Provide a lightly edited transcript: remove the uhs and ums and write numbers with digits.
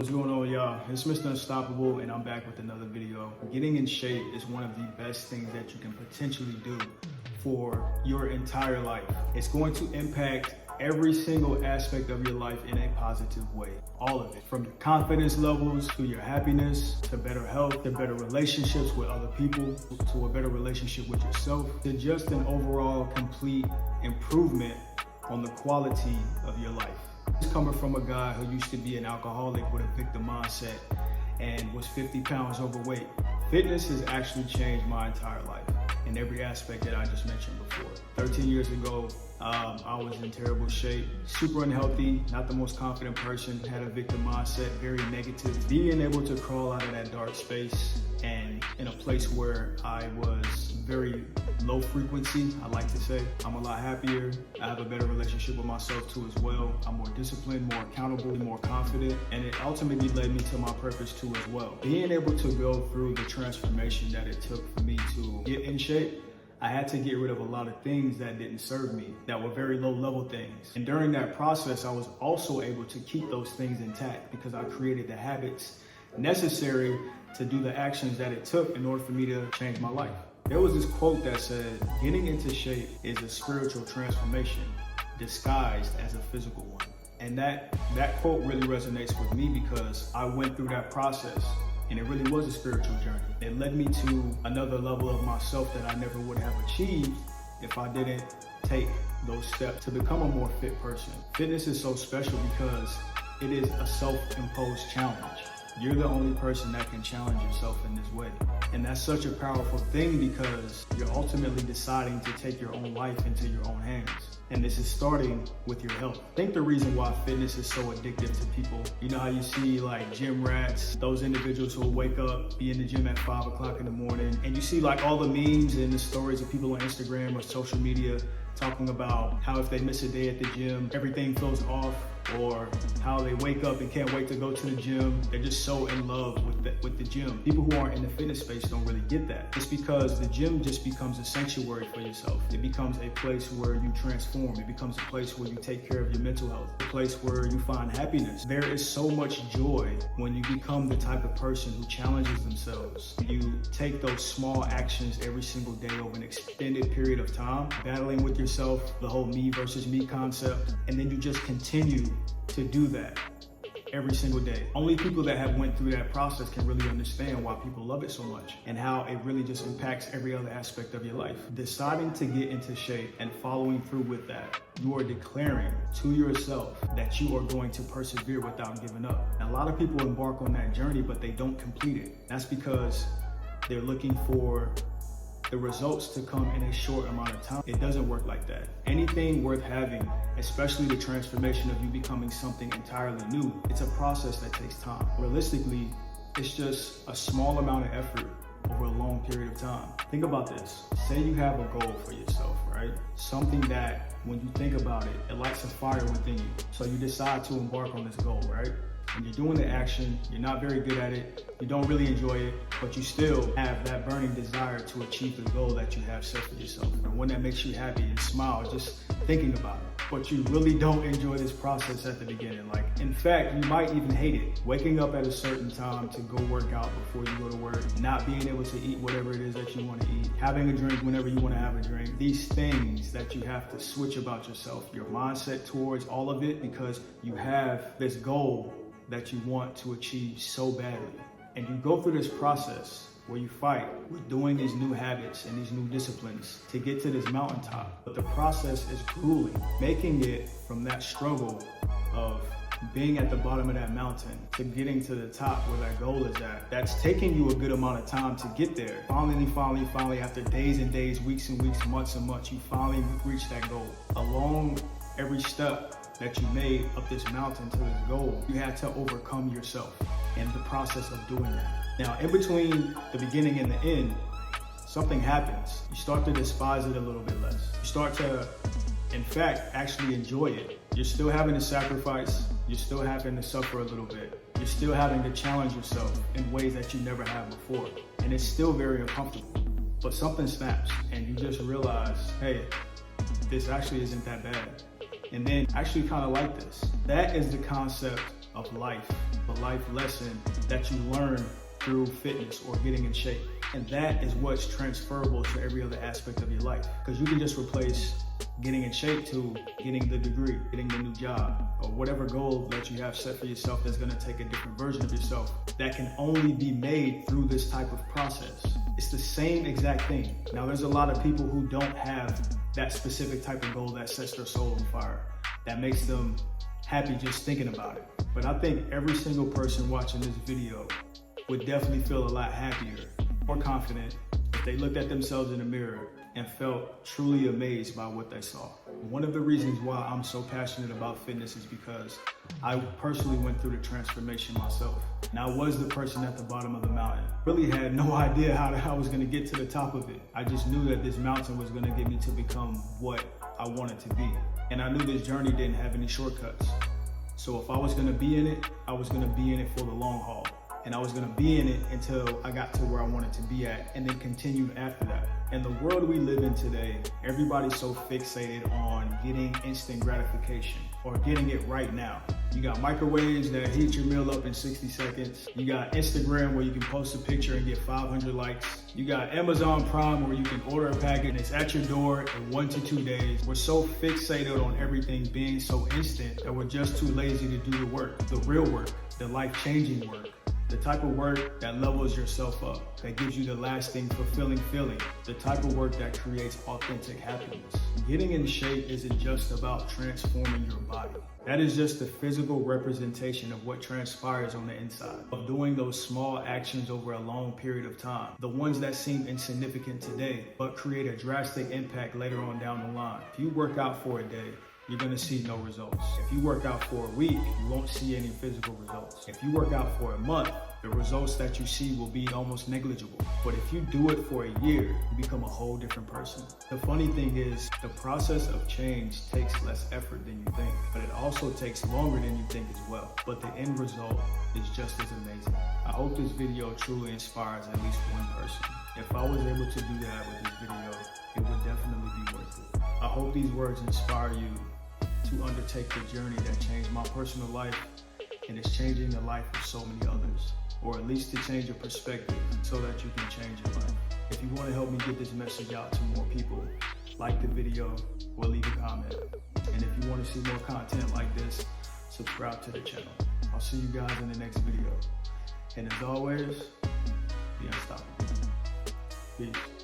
What's going on, y'all? It's Mr. Unstoppable, and I'm back with another video. Getting in shape is one of the best things that you can potentially do for your entire life. It's going to impact every single aspect of your life in a positive way. All of it, from your confidence levels to your happiness, to better health, to better relationships with other people, to a better relationship with yourself, to just an overall complete improvement on the quality of your life. It's coming from a guy who used to be an alcoholic with a victim mindset and was 50 pounds overweight. Fitness has actually changed my entire life in every aspect that I just mentioned before. 13 years ago, I was in terrible shape, super unhealthy, not the most confident person, had a victim mindset, very negative. Being able to crawl out of that dark space and in a place where I was very low frequency, I like to say, I'm a lot happier. I have a better relationship with myself too as well. I'm more disciplined, more accountable, more confident, and it ultimately led me to my purpose too as well. Being able to go through the transformation that it took for me to get in shape, I had to get rid of a lot of things that didn't serve me, that were very low level things. And during that process, I was also able to keep those things intact because I created the habits necessary to do the actions that it took in order for me to change my life. There was this quote that said, getting into shape is a spiritual transformation disguised as a physical one. And that quote really resonates with me because I went through that process. And it really was a spiritual journey. It led me to another level of myself that I never would have achieved if I didn't take those steps to become a more fit person. Fitness is so special because it is a self-imposed challenge. You're the only person that can challenge yourself in this way. And that's such a powerful thing because you're ultimately deciding to take your own life into your own hands. And this is starting with your health. I think the reason why fitness is so addictive to people, you know how you see like gym rats, those individuals who will wake up, be in the gym at 5 o'clock in the morning, and you see like all the memes and the stories of people on Instagram or social media talking about how if they miss a day at the gym, everything feels off, or how they wake up and can't wait to go to the gym. They're just so in love with the gym. People who aren't in the fitness space don't really get that. It's because the gym just becomes a sanctuary for yourself. It becomes a place where you transform. It becomes a place where you take care of your mental health, a place where you find happiness. There is so much joy when you become the type of person who challenges themselves. You take those small actions every single day over an extended period of time, battling with yourself, the whole me versus me concept, and then you just continue to do that every single day. Only people that have went through that process can really understand why people love it so much and how it really just impacts every other aspect of your life. Deciding to get into shape and following through with that, you are declaring to yourself that you are going to persevere without giving up. And a lot of people embark on that journey, but they don't complete it. That's because they're looking for the results to come in a short amount of time. It doesn't work like that. Anything worth having, especially the transformation of you becoming something entirely new, it's a process that takes time. Realistically, it's just a small amount of effort over a long period of time. Think about this. Say you have a goal for yourself, right? Something that when you think about it, it lights a fire within you. So you decide to embark on this goal, right? And you're doing the action, you're not very good at it, you don't really enjoy it, but you still have that burning desire to achieve the goal that you have set for yourself. And one that makes you happy and smile just thinking about it. But you really don't enjoy this process at the beginning. Like, in fact, you might even hate it. Waking up at a certain time to go work out before you go to work, not being able to eat whatever it is that you want to eat, having a drink whenever you want to have a drink. These things that you have to switch about yourself, your mindset towards all of it, because you have this goal that you want to achieve so badly. And you go through this process where you fight with doing these new habits and these new disciplines to get to this mountaintop. But the process is grueling. Making it from that struggle of being at the bottom of that mountain to getting to the top where that goal is at, that's taking you a good amount of time to get there. Finally, after days and days, weeks and weeks, months and months, you finally reach that goal. Along every step that you made up this mountain to this goal, you had to overcome yourself in the process of doing that. Now, in between the beginning and the end, something happens. You start to despise it a little bit less. You start to, in fact, actually enjoy it. You're still having to sacrifice. You're still having to suffer a little bit. You're still having to challenge yourself in ways that you never have before. And it's still very uncomfortable. But something snaps and you just realize, hey, this actually isn't that bad. And then I actually kind of like this. That is the concept of life. a life lesson that you learn through fitness or getting in shape. And that is what's transferable to every other aspect of your life. Because you can just replace getting in shape to getting the degree, getting the new job, or whatever goal that you have set for yourself that's gonna take a different version of yourself that can only be made through this type of process. It's the same exact thing. Now, there's a lot of people who don't have that specific type of goal that sets their soul on fire, that makes them happy just thinking about it. But I think every single person watching this video would definitely feel a lot happier, more confident, if they looked at themselves in the mirror and felt truly amazed by what they saw. One of the reasons why I'm so passionate about fitness is because I personally went through the transformation myself. And I was the person at the bottom of the mountain. Really had no idea how I was gonna get to the top of it. I just knew that this mountain was gonna get me to become what I wanted to be. And I knew this journey didn't have any shortcuts. So if I was gonna be in it, I was gonna be in it for the long haul. And I was gonna be in it until I got to where I wanted to be at, and then continued after that. In the world we live in today, everybody's so fixated on getting instant gratification or getting it right now. You got microwaves that heat your meal up in 60 seconds. You got Instagram where you can post a picture and get 500 likes. You got Amazon Prime where you can order a package and it's at your door in 1 to 2 days. We're so fixated on everything being so instant that we're just too lazy to do the work, the real work, the life-changing work. The type of work that levels yourself up, that gives you the lasting, fulfilling feeling. The type of work that creates authentic happiness. Getting in shape isn't just about transforming your body. That is just the physical representation of what transpires on the inside, of doing those small actions over a long period of time. The ones that seem insignificant today, but create a drastic impact later on down the line. If you work out for a day, you're gonna see no results. If you work out for a week, you won't see any physical results. If you work out for a month, the results that you see will be almost negligible. But if you do it for a year, you become a whole different person. The funny thing is, the process of change takes less effort than you think, but it also takes longer than you think as well. But the end result is just as amazing. I hope this video truly inspires at least one person. If I was able to do that with this video, it would definitely be worth it. I hope these words inspire you to undertake the journey that changed my personal life and is changing the life of so many others, or at least to change your perspective so that you can change your life. If you want to help me get this message out to more people, like the video or leave a comment. And if you want to see more content like this, subscribe to the channel. I'll see you guys in the next video. And as always, be unstoppable. Peace.